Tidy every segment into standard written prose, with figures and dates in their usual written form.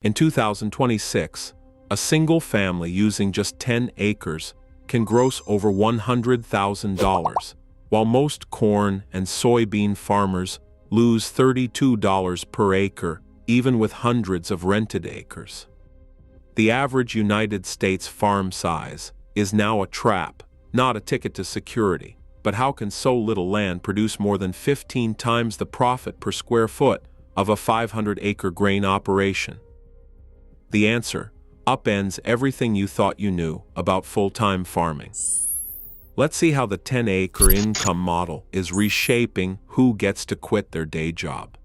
In 2026, a single family using just 10 acres can gross over $100,000, while most corn and soybean farmers lose $32 per acre, even with hundreds of rented acres. The average United States farm size is now a trap, not a ticket to security. But how can so little land produce more than 15 times the profit per square foot of a 500-acre grain operation? The answer upends everything you thought you knew about full-time farming. Let's see how the 10-acre income model is reshaping who gets to quit their day job.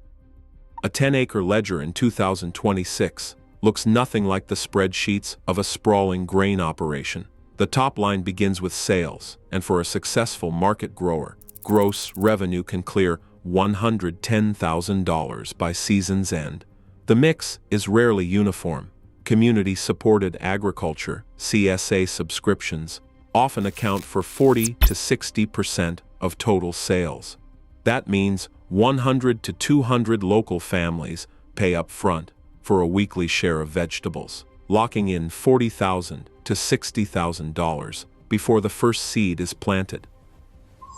A 10-acre ledger in 2026 looks nothing like the spreadsheets of a sprawling grain operation. The top line begins with sales, and for a successful market grower, gross revenue can clear $110,000 by season's end. The mix is rarely uniform. Community-supported agriculture, CSA subscriptions, often account for 40 to 60% of total sales. That means 100 to 200 local families pay up front for a weekly share of vegetables, locking in $40,000 to $60,000 before the first seed is planted.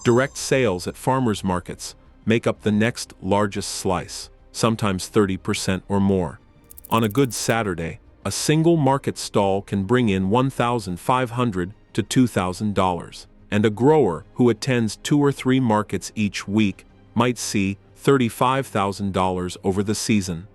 Direct sales at farmers markets make up the next largest slice, sometimes 30% or more. On a good Saturday, a single market stall can bring in $1,500 to $2,000, and a grower who attends 2 or 3 markets each week might see $35,000 over the season.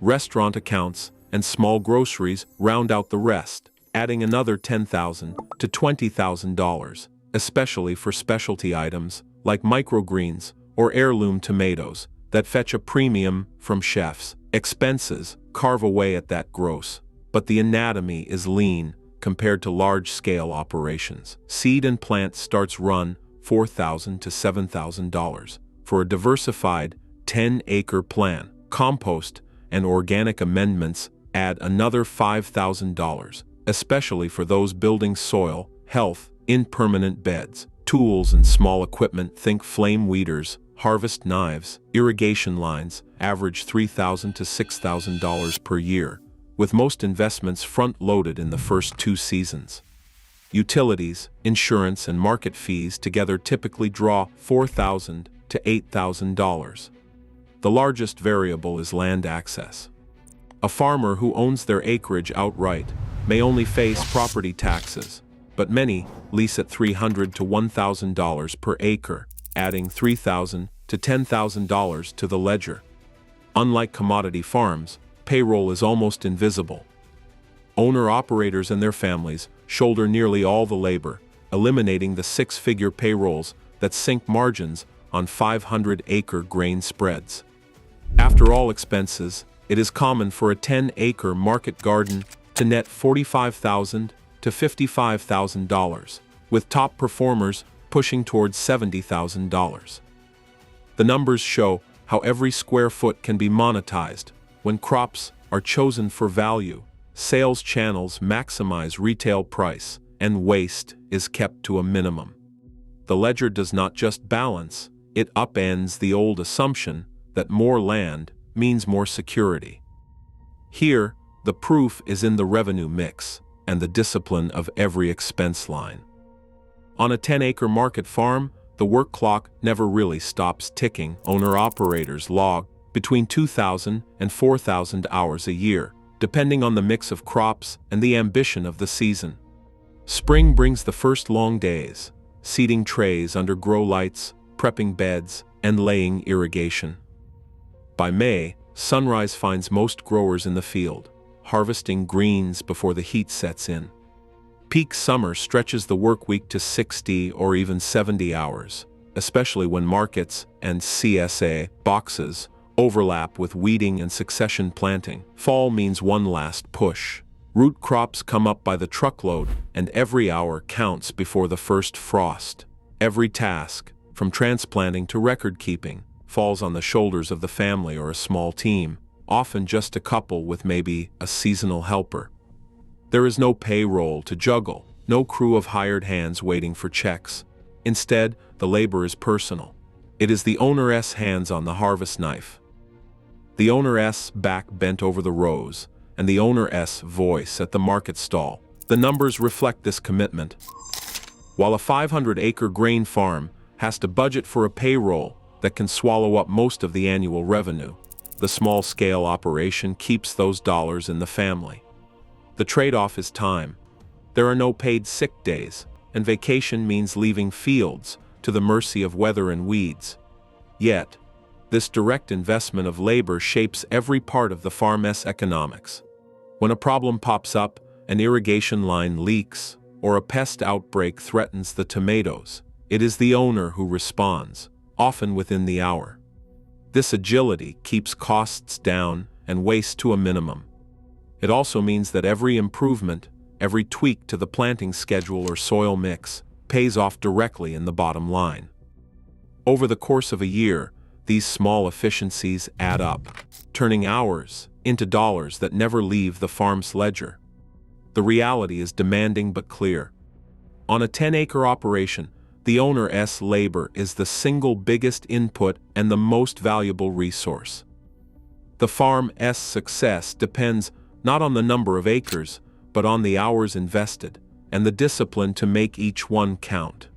Restaurant accounts and small groceries round out the rest, adding another $10,000 to $20,000, especially for specialty items like microgreens or heirloom tomatoes that fetch a premium from chefs. Expenses carve away at that gross, but the anatomy is lean compared to large-scale operations. Seed and plant starts run $4,000 to $7,000 for a diversified 10-acre plan. Compost and organic amendments add another $5,000, especially for those building soil health in permanent beds. Tools and small equipment, think flame weeders, harvest knives, irrigation lines, average $3,000 to $6,000 per year, with most investments front-loaded in the first 2 seasons. Utilities, insurance, and market fees together typically draw $4,000 to $8,000. The largest variable is land access. A farmer who owns their acreage outright may only face property taxes, but many lease at $300 to $1,000 per acre, adding $3,000 to $10,000 to the ledger. Unlike commodity farms, payroll is almost invisible. Owner-operators and their families shoulder nearly all the labor, eliminating the 6-figure payrolls that sink margins on 500-acre grain spreads. After all expenses, it is common for a 10-acre market garden to net $45,000 to $55,000, with top performers pushing towards $70,000. The numbers show how every square foot can be monetized. When crops are chosen for value, sales channels maximize retail price, and waste is kept to a minimum. The ledger does not just balance, it upends the old assumption that more land means more security. Here, the proof is in the revenue mix and the discipline of every expense line. On a 10-acre market farm, the work clock never really stops ticking. Owner-operators log between 2,000 and 4,000 hours a year, depending on the mix of crops and the ambition of the season. Spring brings the first long days, seeding trays under grow lights, prepping beds, and laying irrigation. By May, sunrise finds most growers in the field, harvesting greens before the heat sets in. Peak summer stretches the work week to 60 or even 70 hours, especially when markets and CSA boxes overlap with weeding and succession planting. Fall means one last push. Root crops come up by the truckload, and every hour counts before the first frost. Every task, from transplanting to record-keeping, falls on the shoulders of the family or a small team, often just a couple with maybe a seasonal helper. There is no payroll to juggle, no crew of hired hands waiting for checks. Instead, the labor is personal. It is the owner's hands on the harvest knife. The owner's back bent over the rows, and the owner's voice at the market stall. The numbers reflect this commitment. While a 500-acre grain farm has to budget for a payroll that can swallow up most of the annual revenue, the small-scale operation keeps those dollars in the family. The trade-off is time. There are no paid sick days, and vacation means leaving fields to the mercy of weather and weeds. Yet, this direct investment of labor shapes every part of the farm's economics. When a problem pops up, an irrigation line leaks, or a pest outbreak threatens the tomatoes, it is the owner who responds, often within the hour. This agility keeps costs down and waste to a minimum. It also means that every improvement, every tweak to the planting schedule or soil mix, pays off directly in the bottom line. Over the course of a year, these small efficiencies add up, turning hours into dollars that never leave the farm's ledger. The reality is demanding but clear. On a 10-acre operation, the owner's labor is the single biggest input and the most valuable resource. The farm's success depends not on the number of acres, but on the hours invested and the discipline to make each one count.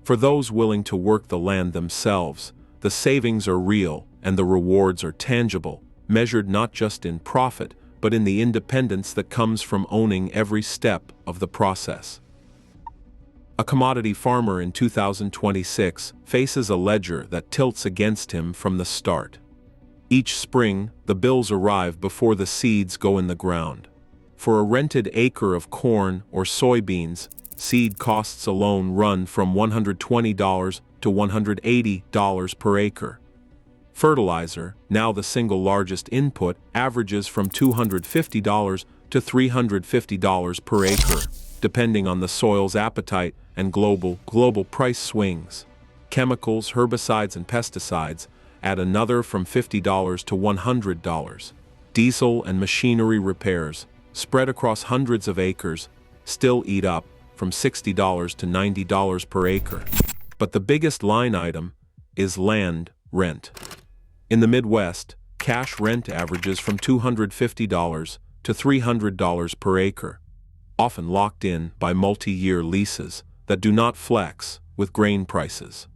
For those willing to work the land themselves, the savings are real and the rewards are tangible, measured not just in profit, but in the independence that comes from owning every step of the process. A commodity farmer in 2026 faces a ledger that tilts against him from the start. Each spring, the bills arrive before the seeds go in the ground. For a rented acre of corn or soybeans, seed costs alone run from $120 to $180 per acre. Fertilizer, now the single largest input, averages from $250 to $350 per acre, depending on the soil's appetite and global price swings. Chemicals, herbicides, and pesticides add another from $50 to $100. Diesel and machinery repairs, spread across hundreds of acres, still eat up from $60 to $90 per acre. But the biggest line item is land rent. In the Midwest, cash rent averages from $250 to $300 per acre, often locked in by multi-year leases that do not flex with grain prices.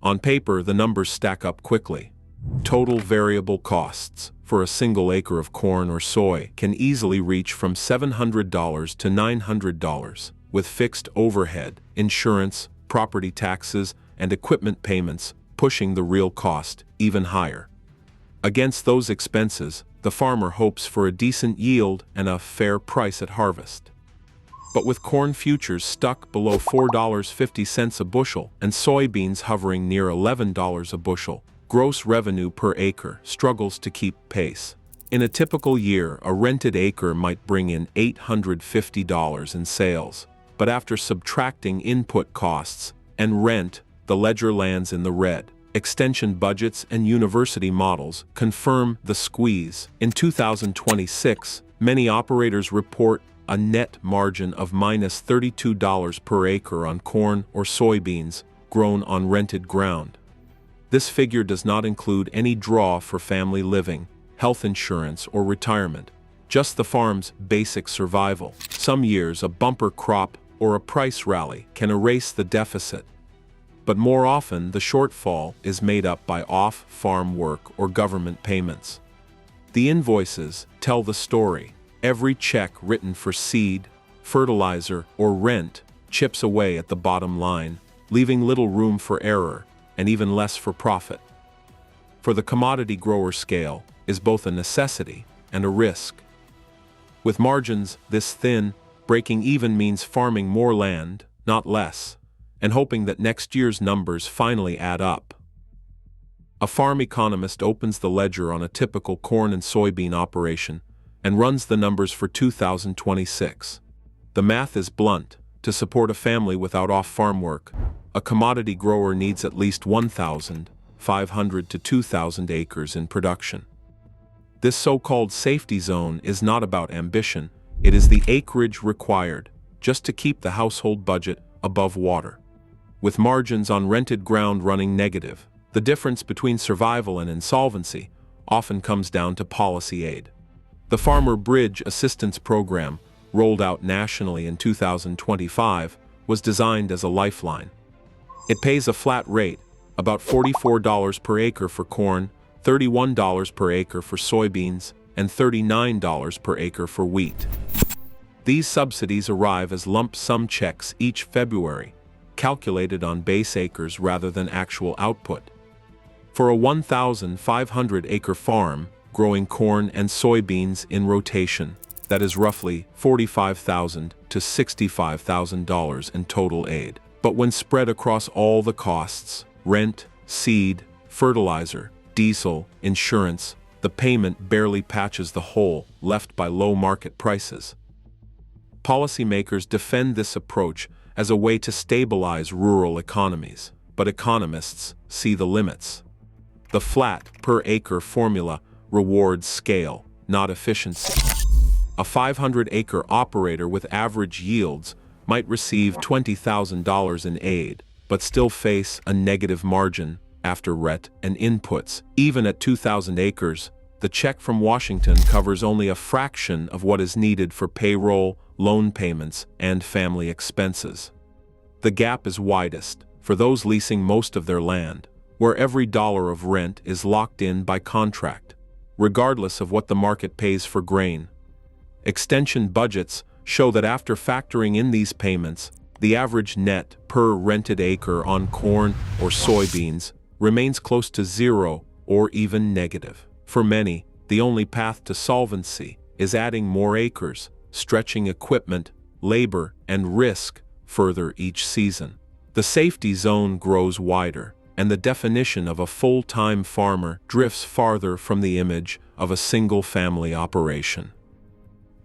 On paper, the numbers stack up quickly. Total variable costs for a single acre of corn or soy can easily reach from $700 to $900, with fixed overhead, insurance, property taxes, and equipment payments pushing the real cost even higher. Against those expenses, the farmer hopes for a decent yield and a fair price at harvest. But with corn futures stuck below $4.50 a bushel and soybeans hovering near $11 a bushel, gross revenue per acre struggles to keep pace. In a typical year, a rented acre might bring in $850 in sales, but after subtracting input costs and rent, the ledger lands in the red. Extension budgets and university models confirm the squeeze. In 2026, many operators report a net margin of minus $32 per acre on corn or soybeans grown on rented ground. This figure does not include any draw for family living, health insurance, or retirement, just the farm's basic survival. Some years, a bumper crop or a price rally can erase the deficit. But more often, the shortfall is made up by off-farm work or government payments. The invoices tell the story. Every check written for seed, fertilizer, or rent chips away at the bottom line, leaving little room for error and even less for profit. For the commodity grower, scale is both a necessity and a risk. With margins this thin, breaking even means farming more land, not less, and hoping that next year's numbers finally add up. A farm economist opens the ledger on a typical corn and soybean operation and runs the numbers for 2026. The math is blunt. To support a family without off-farm work, a commodity grower needs at least 1,500 to 2,000 acres in production. This so-called safety zone is not about ambition. It is the acreage required just to keep the household budget above water. With margins on rented ground running negative, the difference between survival and insolvency often comes down to policy aid. The Farmer Bridge Assistance Program, rolled out nationally in 2025, was designed as a lifeline. It pays a flat rate, about $44 per acre for corn, $31 per acre for soybeans, and $39 per acre for wheat. These subsidies arrive as lump sum checks each February, calculated on base acres rather than actual output. For a 1,500-acre farm growing corn and soybeans in rotation, that is roughly $45,000 to $65,000 in total aid. But when spread across all the costs, rent, seed, fertilizer, diesel, insurance, the payment barely patches the hole left by low market prices. Policymakers defend this approach as a way to stabilize rural economies, but economists see the limits. The flat per-acre formula rewards scale, not efficiency. A 500-acre operator with average yields might receive $20,000 in aid, but still face a negative margin after rent and inputs. Even at 2,000 acres, the check from Washington covers only a fraction of what is needed for payroll, loan payments, and family expenses. The gap is widest for those leasing most of their land, where every dollar of rent is locked in by contract, regardless of what the market pays for grain. Extension budgets show that after factoring in these payments, the average net per rented acre on corn or soybeans remains close to zero or even negative. For many, the only path to solvency is adding more acres, stretching equipment, labor, and risk further each season. The safety zone grows wider, and the definition of a full-time farmer drifts farther from the image of a single-family operation.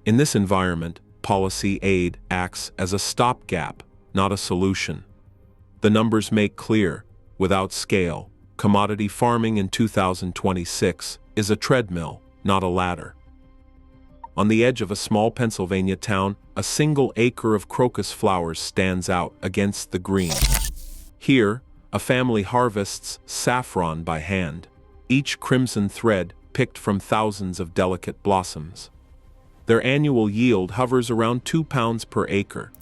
In this environment, policy aid acts as a stopgap, not a solution. The numbers make clear, without scale, commodity farming in 2026 is a treadmill, not a ladder. On the edge of a small Pennsylvania town, a single acre of crocus flowers stands out against the green. Here, a family harvests saffron by hand, each crimson thread picked from thousands of delicate blossoms. Their annual yield hovers around 2 pounds per acre,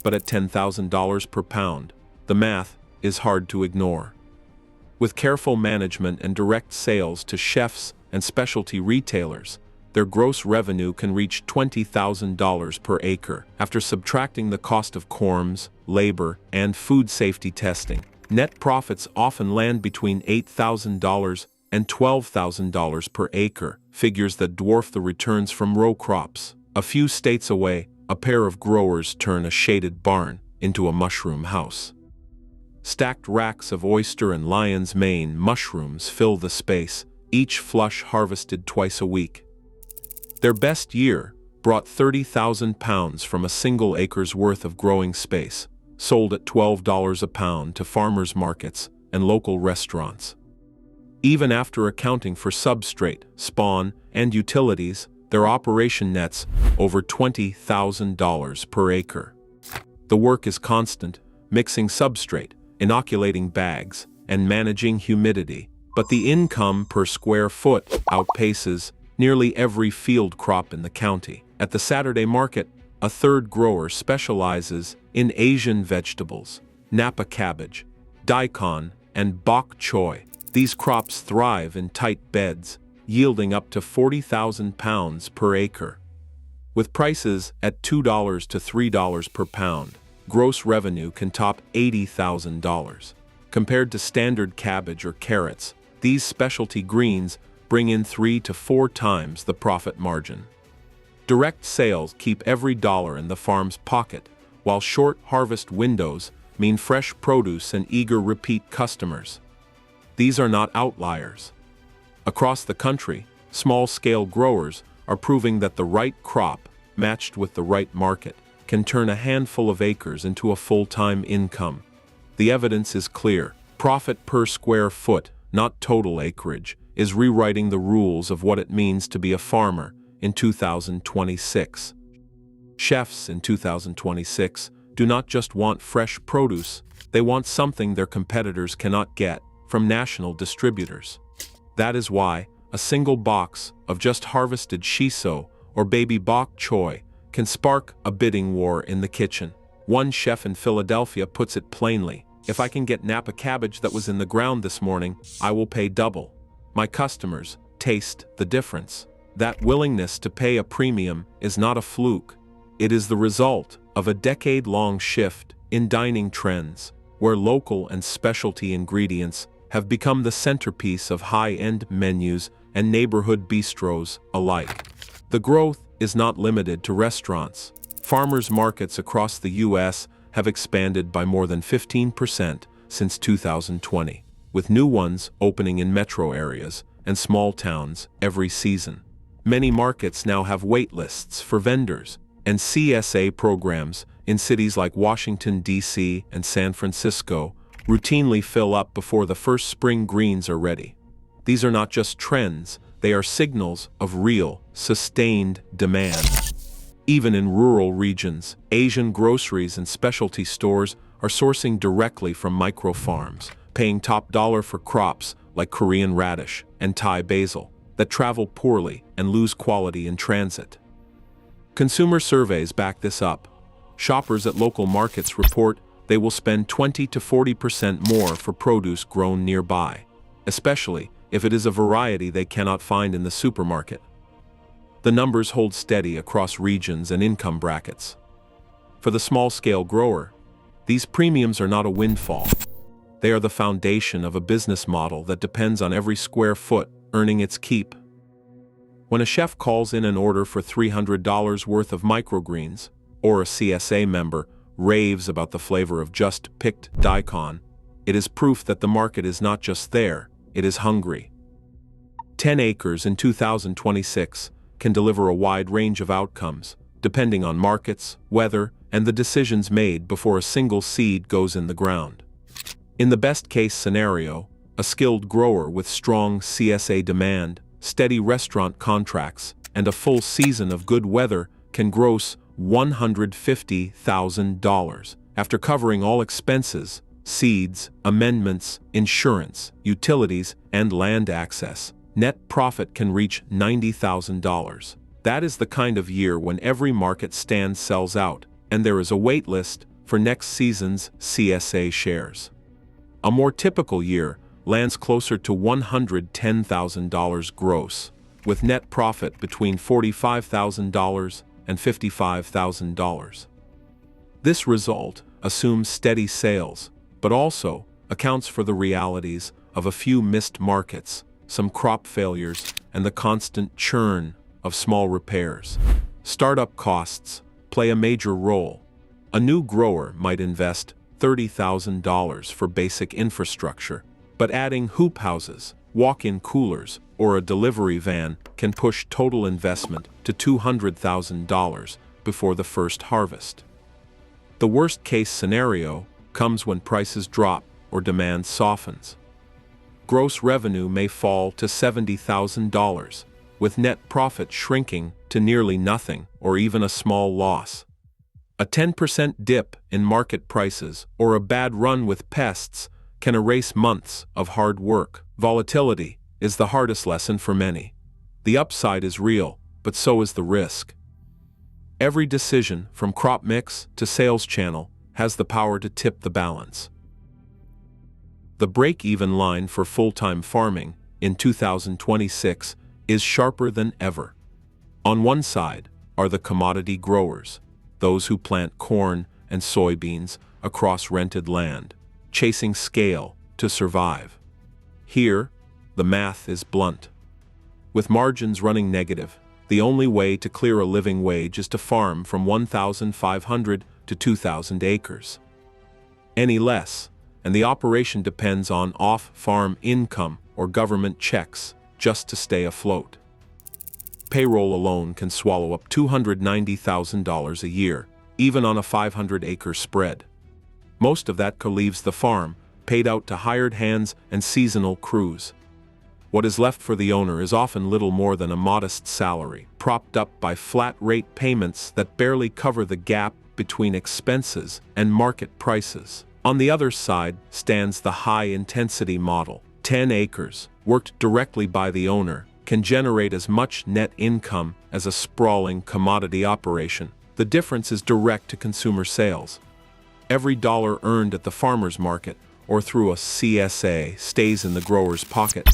but at $10,000 per pound, the math is hard to ignore. With careful management and direct sales to chefs and specialty retailers, their gross revenue can reach $20,000 per acre after subtracting the cost of corms, labor, and food safety testing. Net profits often land between $8,000 and $12,000 per acre, figures that dwarf the returns from row crops. A few states away, a pair of growers turn a shaded barn into a mushroom house. Stacked racks of oyster and lion's mane mushrooms fill the space, each flush harvested twice a week. Their best year brought 30,000 pounds from a single acre's worth of growing space, sold at $12 a pound to farmers markets and local restaurants. Even after accounting for substrate, spawn, and utilities, their operation nets over $20,000 per acre. The work is constant, mixing substrate, inoculating bags, and managing humidity, but the income per square foot outpaces nearly every field crop in the county. At the Saturday market, a third grower specializes in Asian vegetables, Napa cabbage, daikon, and bok choy. These crops thrive in tight beds, yielding up to 40,000 pounds per acre. With prices at $2 to $3 per pound, gross revenue can top $80,000. Compared to standard cabbage or carrots, these specialty greens bring in 3 to 4 times the profit margin. Direct sales keep every dollar in the farm's pocket, while short harvest windows mean fresh produce and eager repeat customers. These are not outliers. Across the country, small-scale growers are proving that the right crop, matched with the right market, can turn a handful of acres into a full-time income. The evidence is clear. Profit per square foot, not total acreage, is rewriting the rules of what it means to be a farmer in 2026. Chefs in 2026 do not just want fresh produce, they want something their competitors cannot get from national distributors. That is why a single box of just harvested shiso or baby bok choy can spark a bidding war in the kitchen. One chef in Philadelphia puts it plainly: "If I can get Napa cabbage that was in the ground this morning, I will pay double." My customers taste the difference. That willingness to pay a premium is not a fluke. It is the result of a decade-long shift in dining trends, where local and specialty ingredients have become the centerpiece of high-end menus and neighborhood bistros alike. The growth is not limited to restaurants. Farmers markets across the U.S. have expanded by more than 15% since 2020, with new ones opening in metro areas and small towns every season. Many markets now have wait lists for vendors, and CSA programs in cities like Washington, D.C. and San Francisco routinely fill up before the first spring greens are ready. These are not just trends, they are signals of real, sustained demand. Even in rural regions, Asian groceries and specialty stores are sourcing directly from micro-farms, paying top dollar for crops like Korean radish and Thai basil that travel poorly and lose quality in transit. Consumer surveys back this up. Shoppers at local markets report they will spend 20 to 40% more for produce grown nearby, especially if it is a variety they cannot find in the supermarket. The numbers hold steady across regions and income brackets. For the small-scale grower, these premiums are not a windfall. They are the foundation of a business model that depends on every square foot earning its keep. When a chef calls in an order for $300 worth of microgreens, or a CSA member raves about the flavor of just-picked daikon, it is proof that the market is not just there, it is hungry. 10 acres in 2026 can deliver a wide range of outcomes, depending on markets, weather, and the decisions made before a single seed goes in the ground. In the best-case scenario, a skilled grower with strong CSA demand, steady restaurant contracts, and a full season of good weather can gross $150,000 after covering all expenses, seeds, amendments, insurance, utilities, and land access. Net profit can reach $90,000. That is the kind of year when every market stand sells out, and there is a wait list for next season's CSA shares. A more typical year lands closer to $110,000 gross, with net profit between $45,000 and $55,000. This result assumes steady sales, but also accounts for the realities of a few missed markets, some crop failures, and the constant churn of small repairs. Startup costs play a major role. A new grower might invest $30,000 for basic infrastructure, but adding hoop houses, walk-in coolers, or a delivery van can push total investment to $200,000 before the first harvest. The worst-case scenario comes when prices drop or demand softens. Gross revenue may fall to $70,000, with net profit shrinking to nearly nothing or even a small loss. A 10% dip in market prices or a bad run with pests can erase months of hard work. Volatility is the hardest lesson for many. The upside is real, but so is the risk. Every decision, from crop mix to sales channel, has the power to tip the balance. The break-even line for full-time farming in 2026 is sharper than ever. On one side are the commodity growers, those who plant corn and soybeans across rented land, chasing scale to survive. Here, the math is blunt. With margins running negative, the only way to clear a living wage is to farm from 1,500 to 2,000 acres. Any less, and the operation depends on off-farm income or government checks just to stay afloat. Payroll alone can swallow up $290,000 a year, even on a 500-acre spread. Most of that leaves the farm, paid out to hired hands and seasonal crews. What is left for the owner is often little more than a modest salary, propped up by flat-rate payments that barely cover the gap between expenses and market prices. On the other side stands the high-intensity model. 10 acres, worked directly by the owner, can generate as much net income as a sprawling commodity operation. The difference is direct to consumer sales. Every dollar earned at the farmer's market or through a CSA stays in the grower's pocket.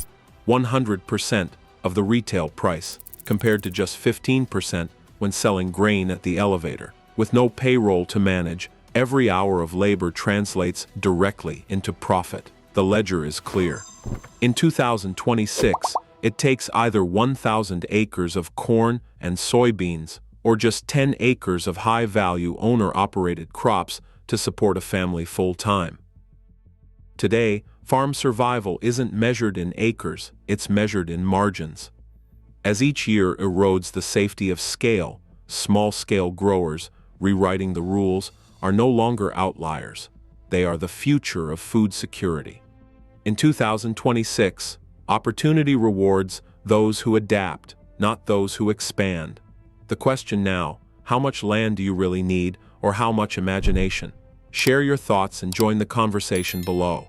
100% of the retail price, compared to just 15% when selling grain at the elevator. With no payroll to manage, every hour of labor translates directly into profit. The ledger is clear. In 2026, it takes either 1,000 acres of corn and soybeans or just 10 acres of high-value owner-operated crops to support a family full-time. Today, farm survival isn't measured in acres, it's measured in margins. As each year erodes the safety of scale, small-scale growers, rewriting the rules, are no longer outliers. They are the future of food security. In 2026, opportunity rewards those who adapt, not those who expand. The question now, how much land do you really need, or how much imagination? Share your thoughts and join the conversation below.